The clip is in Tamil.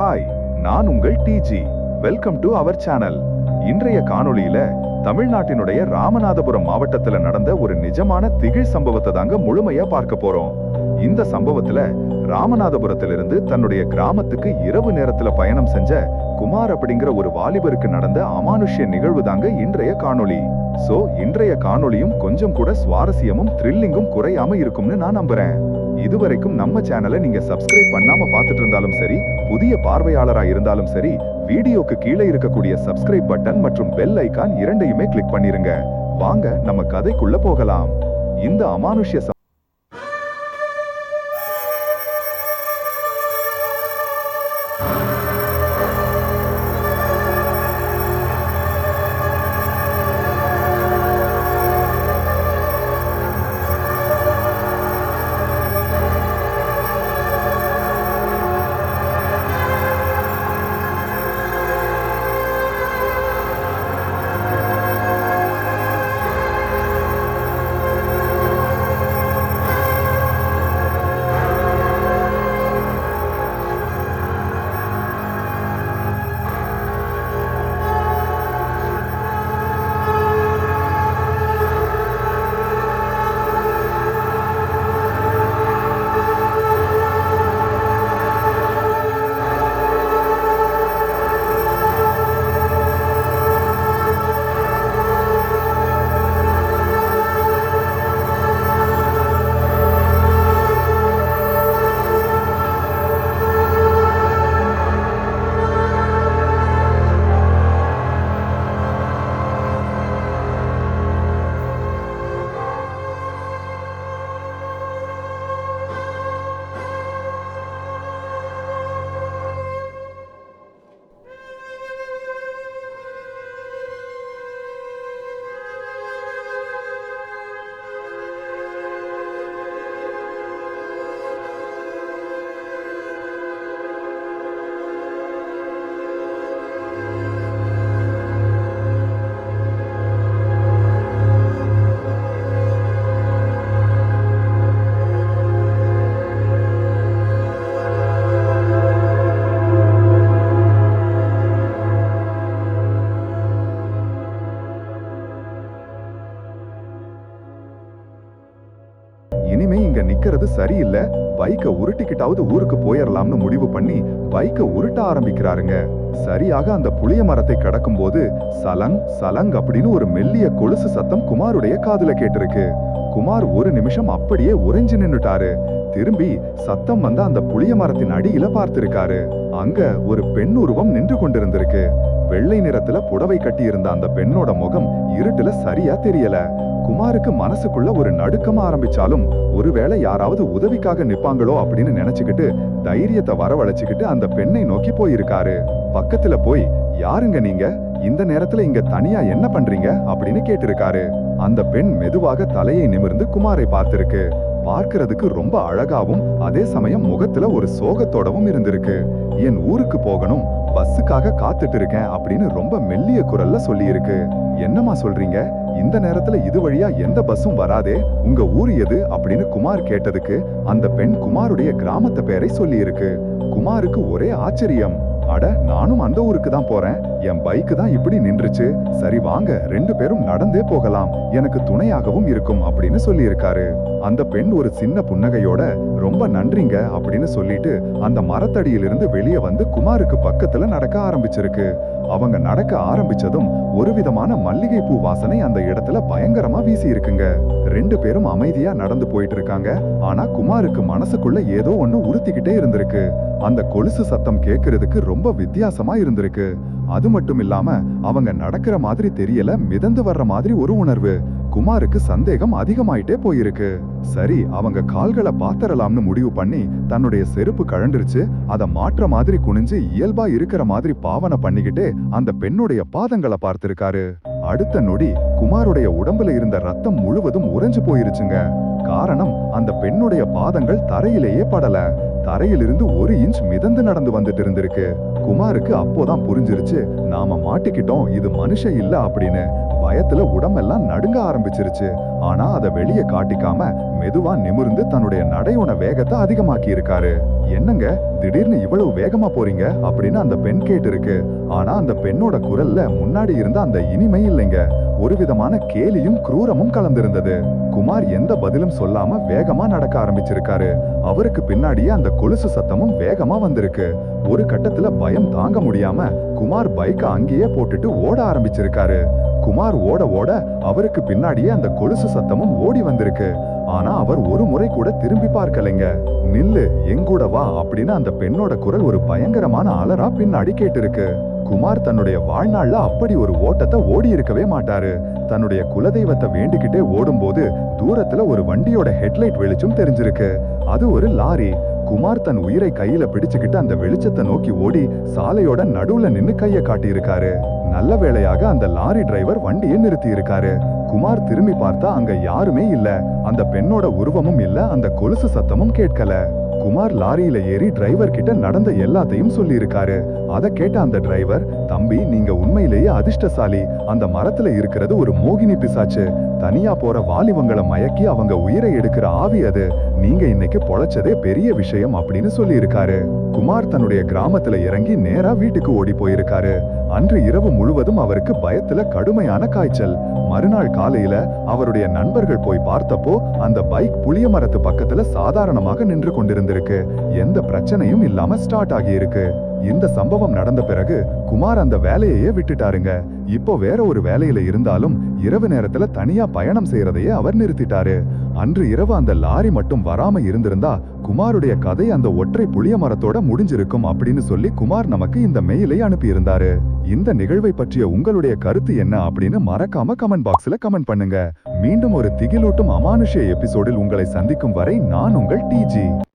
ஹாய், நான் உங்கள் DG. Welcome to our channel. இன்றைய காணொளியில தமிழ்நாட்டினுடைய ராமநாதபுரம் மாவட்டத்துல நடந்த ஒரு நிஜமான திகில் சம்பவத்தை தாங்க முழுமையா பார்க்க போறோம். இந்த சம்பவத்துல ராமநாதபுரத்திலிருந்து தன்னுடைய கிராமத்துக்கு இரவு நேரத்துல பயணம் செஞ்ச குமார் அப்படிங்கிற ஒரு வாலிபருக்கு நடந்த அமானுஷ்ய நிகழ்வு தாங்க இன்றைய காணொளி. சோ இன்றைய காணொளியும் கொஞ்சம் கூட சுவாரஸ்யமும் த்ரில்லிங்கும் குறையாம இருக்கும்னு நான் நம்புறேன். இதுவரைக்கும் நம்ம சேனலை நீங்க சப்ஸ்கிரைப் பண்ணாம பார்த்துட்டு இருந்தாலும் சரி, புதிய பார்வையாளரா இருந்தாலும் சரி, வீடியோக்கு கீழே இருக்கக்கூடிய சப்ஸ்கிரைப் பட்டன் மற்றும் பெல் ஐகான் இரண்டையுமே கிளிக் பண்ணிருங்க. வாங்க நம்ம கதைக்குள்ள போகலாம். இந்த அமானுஷ்ய இனிமே இங்க நிக்கிறது சரியில்லை, பைக்கை உருட்டிக்கிட்டாவது ஊருக்கு போயிடலாம்னு முடிவு பண்ணி பைக்கை உருட்ட ஆரம்பிக்கிறாருங்க. சரியாக அந்த புளிய மரத்தை கடக்கும் போது சலங் சலங் அப்படின்னு ஒரு மெல்லிய கொலுசு சத்தம் குமாருடைய காதுல கேட்டிருக்கு. குமார் ஒரு நிமிஷம் அப்படியே உறைஞ்சு நின்னுட்டாரு. திரும்பி சத்தம் வந்த அந்த புளிய மரத்தின் அடியில பார்த்திருக்காரு. அங்க ஒரு பெண் உருவம் நின்று கொண்டிருந்திருக்கு. வெள்ளை நிறத்துல புடவை கட்டி இருந்த அந்த பெண்ணோட முகம் இருட்டுல சரியா தெரியல. குமாருக்கு மனசுக்குள்ள ஒரு நடுக்கம் ஆரம்பிச்சாலும் ஒருவேளை யாராவது உதவிக்காக நிப்பாங்களோ அப்படின்னு நினைச்சுக்கிட்டு தைரியத்தை வரவழைச்சுக்கிட்டு அந்த பெண்ணை நோக்கி போயிருக்காரு. பக்கத்துல போய், யாருங்க நீங்க, இந்த நேரத்துல இங்க தனியா என்ன பண்றீங்க அப்படின்னு கேட்டிருக்காரு. அந்த பெண் மெதுவாக தலையை நிமிர்ந்து குமாரை பார்த்திருக்கு. பார்க்கிறதுக்கு ரொம்ப அழகாவும் அதே சமயம் முகத்துல ஒரு சோகத்தோடவும் இருந்திருக்கு. என் ஊருக்கு போகணும், பஸ்ஸுக்காக காத்துட்டு இருக்கேன் அப்படின்னு ரொம்ப மெல்லிய குரல்ல சொல்லி இருக்கு. என்னமா சொல்றீங்க, இந்த நேரத்துல இது வழியா எந்த பஸ்ஸும் வராதே, உங்க ஊர் எது அப்படின்னு குமார் கேட்டதுக்கு அந்த பெண் குமாருடைய கிராமத்து பேரை சொல்லி இருக்கு. குமாருக்கு ஒரே ஆச்சரியம். அட, நானும் அந்த ஊருக்கு தான் போறேன், என் பைக்கு தான் இப்படி நின்றுச்சு, சரி வாங்க ரெண்டு பேரும் நடந்தே போகலாம், எனக்கு துணையாகவும் இருக்கும் அப்படின்னு சொல்லி இருக்காரு. அந்த பெண் ஒரு சின்ன புன்னகையோட ரொம்ப நன்றிங்க அப்படின்னு சொல்லிட்டு அந்த மரத்தடியிலிருந்து வெளியே வந்து குமாருக்கு பக்கத்துல நடக்க ஆரம்பிச்சிருக்கு. அவங்க நடக்க ஆரம்பிச்சதும் ஒரு விதமான மல்லிகை பூ வாசனை அந்த இடத்துல பயங்கரமா வீசி இருக்குங்க. ரெண்டு பேரும் அமைதியா நடந்து போயிட்டு இருக்காங்க. ஆனா குமாருக்கு மனசுக்குள்ள ஏதோ ஒண்ணு உறுத்திக்கிட்டே இருந்திருக்கு. அந்த கொலுசு சத்தம் கேட்கறதுக்கு ரொம்ப வித்தியாசமா இருந்திருக்கு. அது மட்டும் இல்லாம அவங்க நடக்கிற மாதிரி தெரியல, மிதந்து வர்ற மாதிரி ஒரு உணர்வு. குமாருக்கு சந்தேகம் அதிகமாயிட்டே போயிருக்கு. சரி, அவங்க கால்களை பாத்தரலாம்னு முடிவு பண்ணி தன்னுடைய செருப்பு கழண்டுருச்சு, அதை மாற்ற மாதிரி குனிஞ்சு இயல்பா இருக்கிற மாதிரி பாவனை பண்ணிக்கிட்டே அந்த பெண்ணுடைய பாதங்களை பார்த்திருக்காரு. அடுத்த நொடி குமாருடைய உடம்புல இருந்த ரத்தம் முழுவதும் உறைஞ்சு போயிருச்சுங்க. காரணம், அந்த பெண்ணுடைய பாதங்கள் தரையிலேயே படல. தரையிலிருந்து 1 இன்ச் மிதந்து நடந்து வந்துட்டு இருந்திருக்கு. குமாருக்கு அப்போதான் புரிஞ்சிருச்சு, நாம மாட்டிக்கிட்டோம், இது மனுஷ இல்ல அப்படின்னு. பயத்துல உடம்பெல்லாம் நடுங்க ஆரம்பிச்சிருச்சு. ஆனா அதை வெளியே காட்டிக்காம மெதுவா நிமிர்ந்து தன்னுடைய நடையோட வேகத்தை அதிகமாக்கி இருக்காரு. என்னங்க திடீர்னு இவ்வளவு வேகமா போறீங்க அப்படின்னு அந்த பெண் கேட்டு இருக்கு. ஆனா அந்த பெண்ணோட குரல்ல முன்னாடி இருந்த அந்த இனிமை இல்லைங்க, ஒரு விதமான கேலியும் குரூரமும் கலந்திருந்தது. குமார் எந்த பதிலும் சொல்லாம வேகமா நடக்க ஆரம்பிச்சிருக்காரு. அவருக்கு பின்னாடியே அந்த கொலுசு சத்தமும் வேகமா வந்திருக்கு. ஒரு கட்டத்துல பயம் தாங்க முடியாம குமார் பைக்கை அங்கேயே போட்டுட்டு ஓட ஆரம்பிச்சிருக்காரு. குமார் ஓட ஓட அவருக்கு பின்னாடியே அந்த கொலுசு சத்தமும் ஓடி வந்திருக்கு. ஆனா அவர் ஒரு முறை கூட திரும்பி பார்க்கலைங்க. நில்லு, எங்கூட வா அப்படின்னு அந்த பெண்ணோட குரல் ஒரு பயங்கரமான அலறா பின்னாடி கேட்டிருக்கு. குமார் தன்னுடைய வாழ்நாள்ல அப்படி ஒரு ஓட்டத்தை ஓடி இருக்கவே மாட்டாரு. தன்னுடைய குலதெய்வத்தை வேண்டிக்கிட்டே ஓடும்போது தூரத்துல ஒரு வண்டியோட ஹெட்லைட் வெளிச்சம் தெரிஞ்சிருக்கு. அது ஒரு லாரி. குமார் தன் உயிரை கையில பிடிச்சுக்கிட்டு அந்த வெளிச்சத்தை நோக்கி ஓடி சாலையோட நடுவுல நின்னு கைய காட்டியிருக்காரு. நல்ல வேளையாக அந்த லாரி டிரைவர் வண்டியை நிறுத்தி இருக்காரு. குமார் திரும்பி பார்த்தா அங்க யாருமே இல்ல. அந்த பெண்ணோட உருவமும் இல்ல, அந்த கொலுசு சத்தமும் கேட்கல. குமார் லாரியில ஏறி டிரைவர் கிட்ட நடந்த எல்லாத்தையும் சொல்லி இருக்காரு. அதை கேட்ட அந்த டிரைவர், தம்பி நீங்க உண்மையிலேயே அதிர்ஷ்டசாலி. அந்த மரத்துல இருக்கிறது ஒரு மோகினி பிசாச்சு. தனியா போற வாலிபங்களை மயக்கி அவங்க உயிரை எடுக்கிற ஆவி அது. நீங்க இன்னைக்கு பொழைச்சதே பெரிய விஷயம் அப்படின்னு சொல்லி இருக்காரு. குமார் தன்னுடைய கிராமத்துல இறங்கி நேரா வீட்டுக்கு ஓடி போயிருக்காரு. அன்று இரவு முழுவதும் அவருக்கு பயத்துல கடுமையான காய்ச்சல். மறுநாள் காலையில அவருடைய நண்பர்கள் போய் பார்த்தப்போ அந்த பைக் புளிய மரத்து பக்கத்துல சாதாரணமாக நின்று கொண்டிருந்திருக்கு. எந்த பிரச்சனையும் இல்லாம ஸ்டார்ட் ஆகி இருக்கு. இந்த சம்பவம் நடந்த பிறகு குமார் அந்த வேலையையே விட்டுட்டாருங்க. இப்போ வேற ஒரு வேலையில இருந்தாலும் இரவு நேரத்துல தனியா பயணம் செய்யறதையே அவர் நிறுத்திட்டாரு. அன்று இரவு அந்த லாரி மட்டும் வராம இருந்திருந்தா குமாருடைய கதை அந்த ஒற்றை புளிய மரத்தோட முடிஞ்சிருக்கும் அப்படின்னு சொல்லி குமார் நமக்கு இந்த மெயிலை அனுப்பி இருந்தாரு. இந்த நிகழ்வை பற்றிய உங்களுடைய கருத்து என்ன அப்படின்னு மறக்காம கமெண்ட் பாக்ஸ்ல கமெண்ட் பண்ணுங்க. மீண்டும் ஒரு திகிலூட்டும் அமானுஷ்ய எபிசோடில் உங்களை சந்திக்கும் வரை நான் உங்கள் டிஜி.